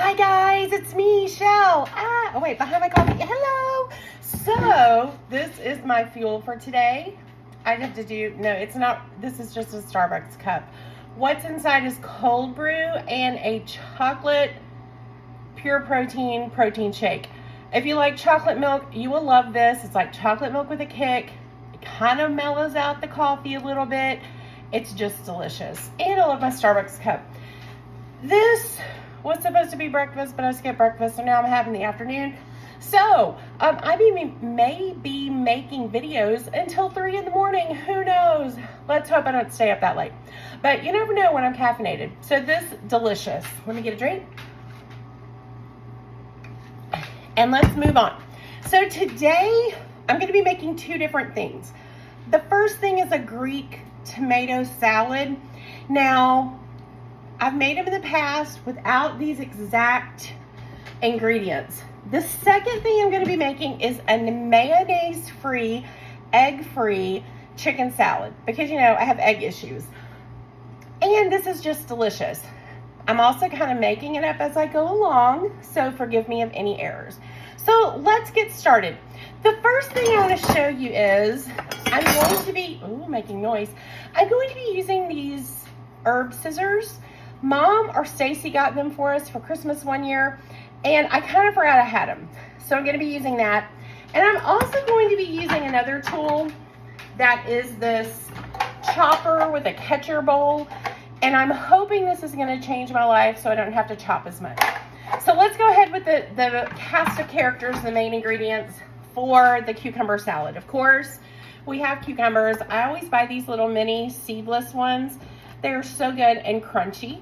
Hi guys, it's me, Shell. Oh wait, behind my coffee. Hello. So this is my fuel for today. I have to do, no, it's not, this is just a Starbucks cup. What's inside is cold brew and a chocolate pure protein shake. If you like chocolate milk, you will love this. It's like chocolate milk with a kick. It kind of mellows out the coffee a little bit. It's just delicious. And I love my Starbucks cup. This was supposed to be breakfast, but I skipped breakfast, so now I'm having the afternoon. So, I may be making videos until 3 in the morning. Who knows? Let's hope I don't stay up that late. But you never know when I'm caffeinated. So this, delicious. Let me get a drink. And let's move on. So today, I'm going to be making two different things. The first thing is a Greek tomato salad. Now, I've made them in the past without these exact ingredients. The second thing I'm going to be making is a mayonnaise-free, egg-free chicken salad because, you know, I have egg issues. And this is just delicious. I'm also kind of making it up as I go along, so forgive me of any errors. So let's get started. The first thing I want to show you is I'm going to be, making noise. I'm going to be using these herb scissors. Mom or Stacy got them for us for Christmas one year, and I kind of forgot I had them. So I'm going to be using that. And I'm also going to be using another tool that is this chopper with a catcher bowl. And I'm hoping this is going to change my life so I don't have to chop as much. So let's go ahead with the cast of characters, the main ingredients for the cucumber salad. Of course, we have cucumbers. I always buy these little mini seedless ones. They're so good and crunchy.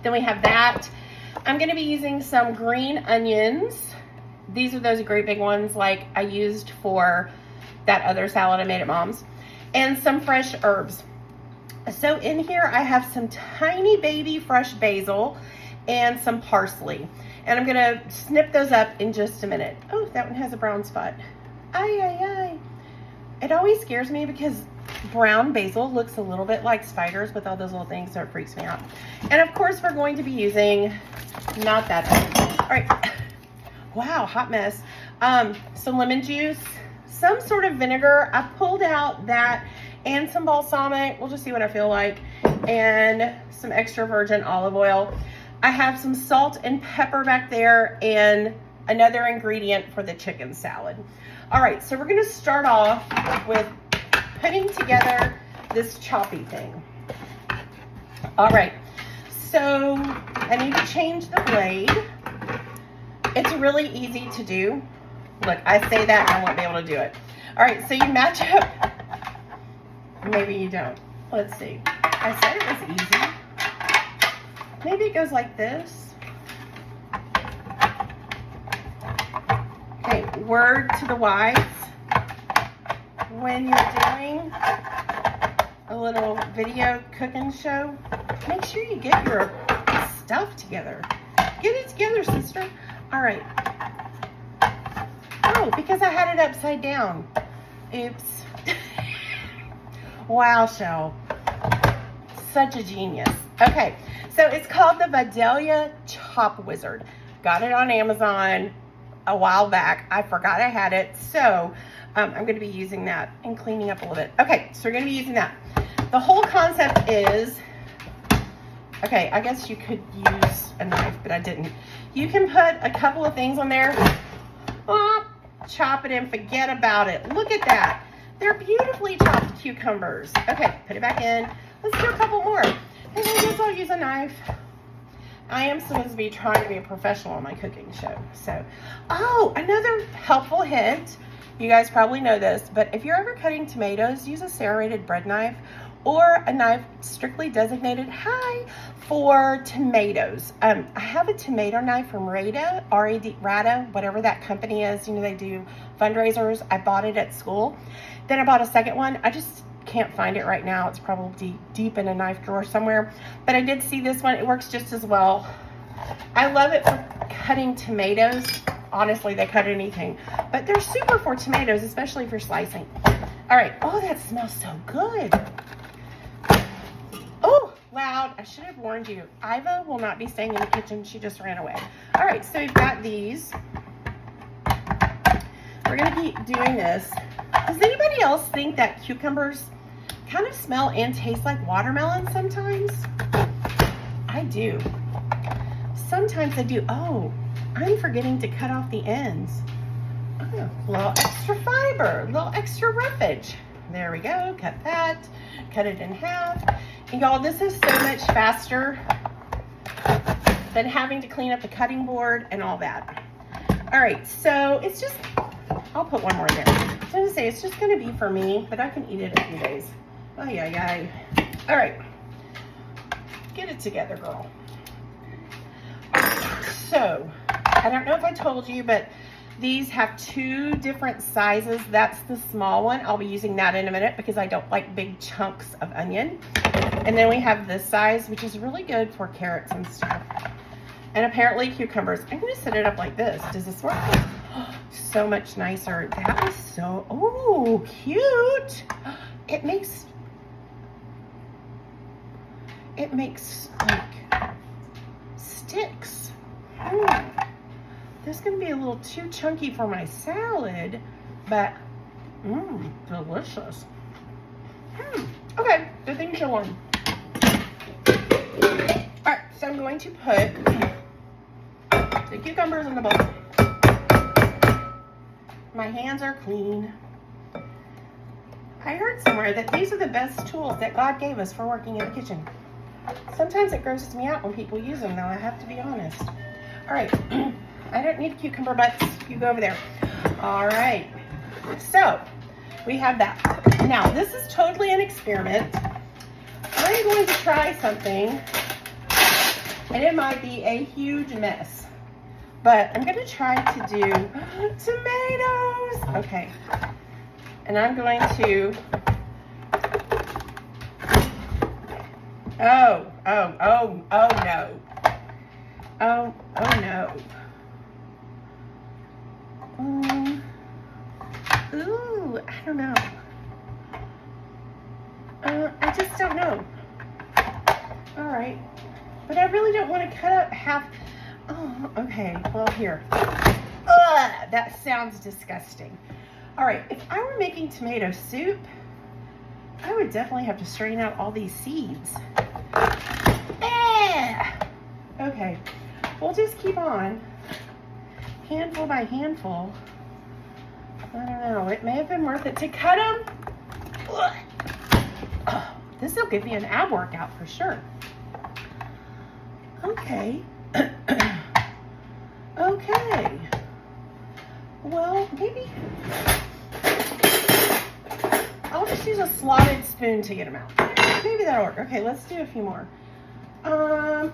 Then we have that. I'm going to be using some green onions. These are those great big ones like I used for that other salad I made at Mom's. And some fresh herbs. So in here I have some tiny baby fresh basil and some parsley. And I'm going to snip those up in just a minute. Oh, that one has a brown spot. It always scares me because brown basil looks a little bit like spiders with all those little things, so it freaks me out. And of course we're going to be using, not that thing. All right. Wow, hot mess. Some lemon juice, some sort of vinegar. I pulled out that and some balsamic. We'll just see what I feel like. And some extra virgin olive oil. I have some salt and pepper back there and another ingredient for the chicken salad. All right, so we're going to start off with putting together this choppy thing. All right, so I need to change the blade. It's really easy to do. Look, I say that and I won't be able to do it. All right, so you match up. Maybe you don't. Let's see. I said it was easy. Maybe it goes like this. Okay, word to the wise. When you're doing a little video cooking show, make sure you get your stuff together. Get it together, sister. All right. Oh, because I had it upside down. Oops. Wow, Shell. Such a genius. Okay, so it's called the Vidalia Chop Wizard. Got it on Amazon a while back. I forgot I had it, so I'm going to be using that and cleaning up a little bit. Okay, so we're going to be using that. The whole concept is, okay, I guess you could use a knife, but I didn't. You can put a couple of things on there, chop it and forget about it. Look at that. They're beautifully chopped cucumbers. Okay, put it back in. Let's do a couple more. And I guess I'll use a knife. I am supposed to be trying to be a professional on my cooking show. So, another helpful hint. You guys probably know this, but if you're ever cutting tomatoes, use a serrated bread knife or a knife strictly designated for tomatoes. I have a tomato knife from Rada, Rada, whatever that company is. You know, they do fundraisers. I bought it at school. Then I bought a second one. I just can't find it right now. It's probably deep in a knife drawer somewhere. But I did see this one. It works just as well. I love it for cutting tomatoes. Honestly, they cut anything. But they're super for tomatoes, especially for slicing. All right. Oh, that smells so good. Oh, loud. I should have warned you. Iva will not be staying in the kitchen. She just ran away. All right, so we've got these. We're gonna be doing this. Does anybody else think that cucumbers kind of smell and taste like watermelon sometimes? I do. Sometimes I do. Oh, I'm forgetting to cut off the ends. Oh, a little extra fiber, a little extra roughage. There we go, cut that, cut it in half. And y'all, this is so much faster than having to clean up the cutting board and all that. All right, so it's just, I'll put one more in there. I was gonna say, it's just gonna be for me, but I can eat it in a few days. Ay, ay, ay. All right, get it together, girl. So, I don't know if I told you, but these have 2 different sizes. That's the small one. I'll be using that in a minute because I don't like big chunks of onion. And then we have this size, which is really good for carrots and stuff. And apparently cucumbers. I'm gonna set it up like this. Does this work? So much nicer. That was so, oh, cute. It makes like sticks. This is going to be a little too chunky for my salad, but delicious. Okay, good thing to learn. All right, so I'm going to put the cucumbers in the bowl. My hands are clean. I heard somewhere that these are the best tools that God gave us for working in the kitchen. Sometimes it grosses me out when people use them, though, I have to be honest. All right, I don't need cucumber butts. You go over there. All right, so we have that. Now, this is totally an experiment. I'm going to try something, and it might be a huge mess, but I'm going to try to do tomatoes. Okay, and I'm going to, oh no. Oh no. Ooh, I don't know. I just don't know. All right. But I really don't want to cut up half. Oh, okay. Well, here. Ugh, that sounds disgusting. All right. If I were making tomato soup, I would definitely have to strain out all these seeds. Okay. We'll just keep on, handful by handful. I don't know, it may have been worth it to cut them. Oh, this will give me an ab workout for sure. Okay. Okay. Well, maybe I'll just use a slotted spoon to get them out. Maybe that'll work. Okay, let's do a few more.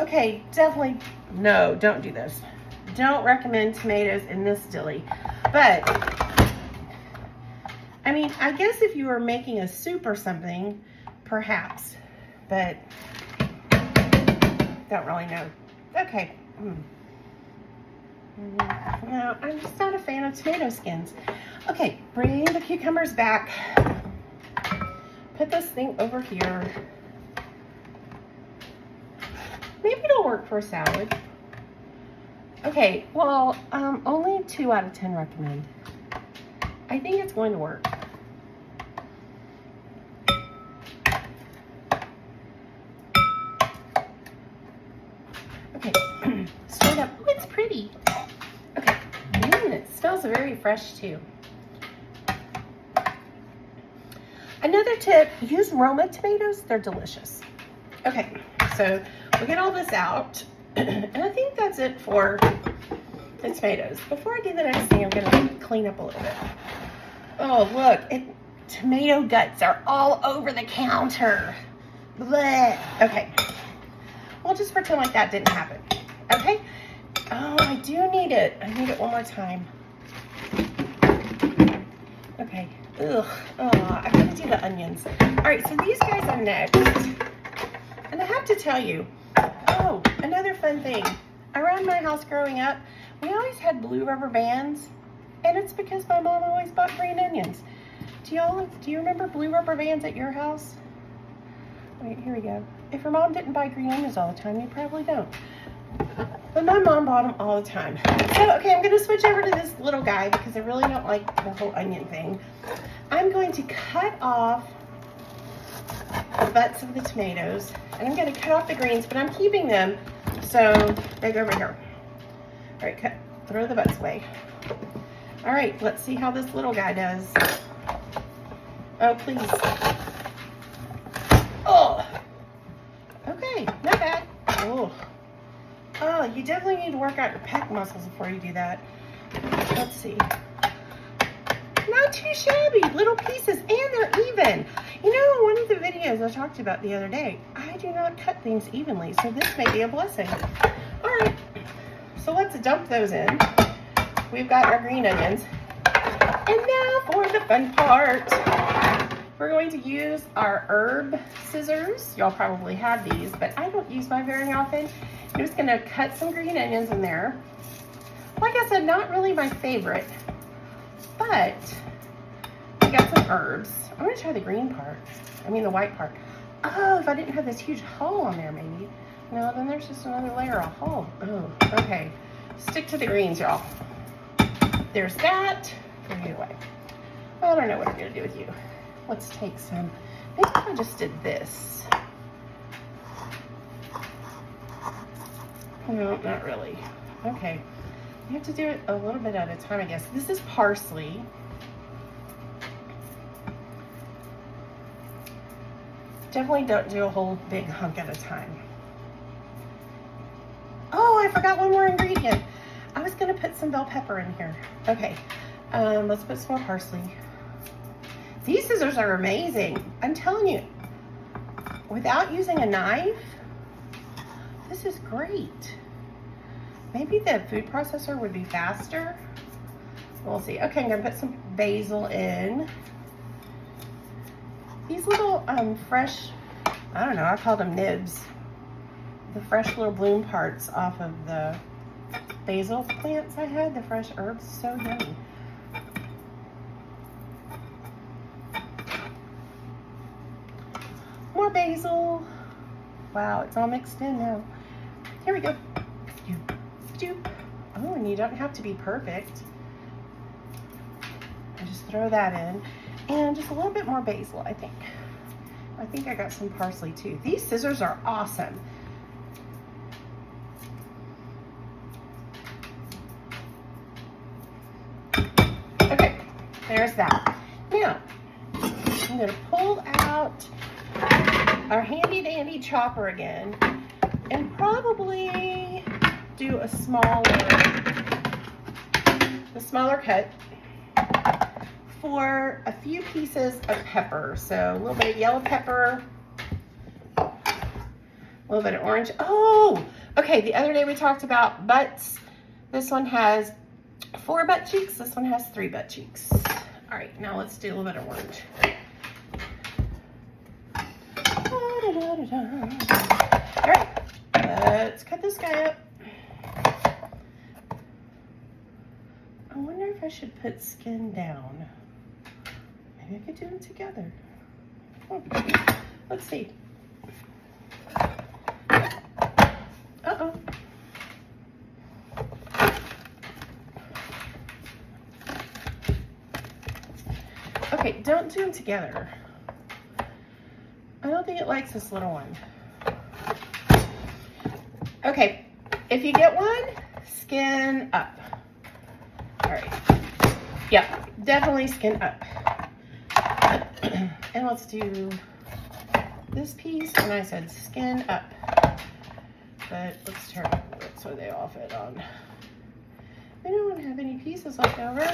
Okay, definitely, no, don't do this. Don't recommend tomatoes in this dilly. But, I mean, I guess if you were making a soup or something, perhaps. But, don't really know. Okay. No, I'm just not a fan of tomato skins. Okay, bring the cucumbers back. Put this thing over here. Maybe it'll work for a salad. Okay, well, only 2 out of 10 recommend. I think it's going to work. Okay, straight up. Oh, it's pretty. Okay, it smells very fresh too. Another tip, use Roma tomatoes. They're delicious. Okay, so we'll get all this out. And I think that's it for the tomatoes. Before I do the next thing, I'm gonna clean up a little bit. Oh, look, tomato guts are all over the counter. Blech. Okay, we'll just pretend like that didn't happen. Okay, oh, I do need it. I need it one more time. Okay, ugh, oh, I gotta do the onions. All right, so these guys are next. And I have to tell you, oh, another fun thing. Around my house growing up, we always had blue rubber bands, and it's because my mom always bought green onions. Do you remember blue rubber bands at your house? Wait, here we go. If your mom didn't buy green onions all the time, you probably don't. But my mom bought them all the time. So, okay, I'm gonna switch over to this little guy because I really don't like the whole onion thing. I'm going to cut off the butts of the tomatoes, and I'm gonna cut off the greens, but I'm keeping them so they go over here. All right, cut, throw the butts away. All right, let's see how this little guy does. Oh, please. Oh, okay, not bad. Oh. Oh, you definitely need to work out your pec muscles before you do that. Let's see. Not too shabby, little pieces, and they're even. You know, one of the videos I talked about the other day, I do not cut things evenly, so this may be a blessing. All right, so let's dump those in. We've got our green onions. And now for the fun part. We're going to use our herb scissors. Y'all probably have these, but I don't use mine very often. I'm just gonna cut some green onions in there. Like I said, not really my favorite, but we got some herbs. I'm gonna try the green part. I mean the white part. Oh, if I didn't have this huge hole on there maybe. No, then there's just another layer of hole. Oh, okay. Stick to the greens, y'all. There's that. Throw it away. I don't know what I'm gonna do with you. Let's take some, maybe if I just did this. No, not really. Okay, you have to do it a little bit at a time, I guess. This is parsley. Definitely don't do a whole big hunk at a time. Oh, I forgot one more ingredient. I was gonna put some bell pepper in here. Okay, let's put some more parsley. These scissors are amazing. I'm telling you, without using a knife, this is great. Maybe the food processor would be faster. We'll see. Okay, I'm gonna put some basil in. These little fresh, I don't know, I call them nibs. The fresh little bloom parts off of the basil plants I had, the fresh herbs, so yummy. More basil. Wow, it's all mixed in now. Here we go. Oh, and you don't have to be perfect. I just throw that in. And just a little bit more basil, I think. I think I got some parsley too. These scissors are awesome. Okay, there's that. Now, I'm gonna pull out our handy dandy chopper again and probably do a smaller cut for a few pieces of pepper. So a little bit of yellow pepper, a little bit of orange. Oh, okay, the other day we talked about butts. This one has 4 butt cheeks, this one has 3 butt cheeks. All right, now let's do a little bit of orange. All right, let's cut this guy up. I wonder if I should put skin down. Maybe I could do them together. Oh, let's see. Uh-oh. Okay, don't do them together. I don't think it likes this little one. Okay, if you get one, skin up. All right. Yeah, definitely skin up. And let's do this piece. And I said skin up. But let's turn it so they all fit on. I don't want to have any pieces left over.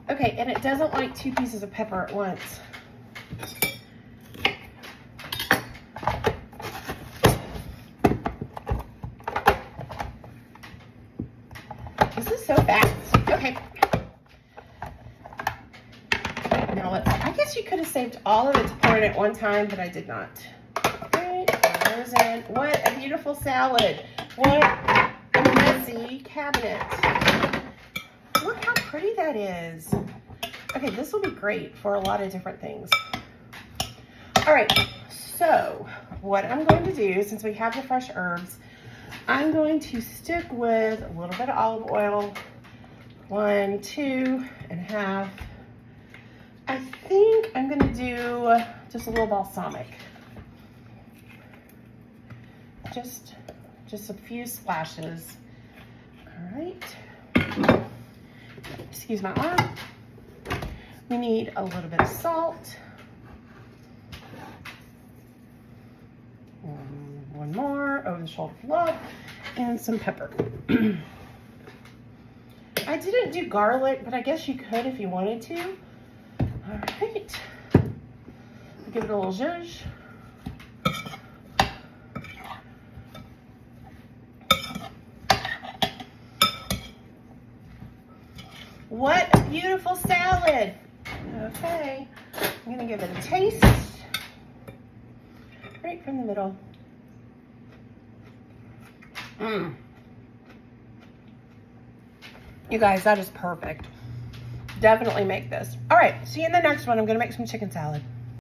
Okay, and it doesn't like 2 pieces of pepper at once. This is so fast. Okay. Now I guess you could have saved all of it to pour it at one time, but I did not. Okay, there's in. What a beautiful salad. What a messy cabinet. Look how pretty that is. Okay, this will be great for a lot of different things. All right, so what I'm going to do, since we have the fresh herbs, I'm going to stick with a little bit of olive oil, 1, 2.5. I think I'm gonna do just a little balsamic. Just a few splashes. All right. Excuse my arm. We need a little bit of salt. One more over the shoulder of love, and some pepper. I didn't do garlic, but I guess you could if you wanted to. All right. Give it a little zhuzh. What a beautiful salad. Okay, I'm gonna give it a taste. Right from the middle. You guys, that is perfect. Definitely make this. All right, see you in the next one. I'm gonna make some chicken salad.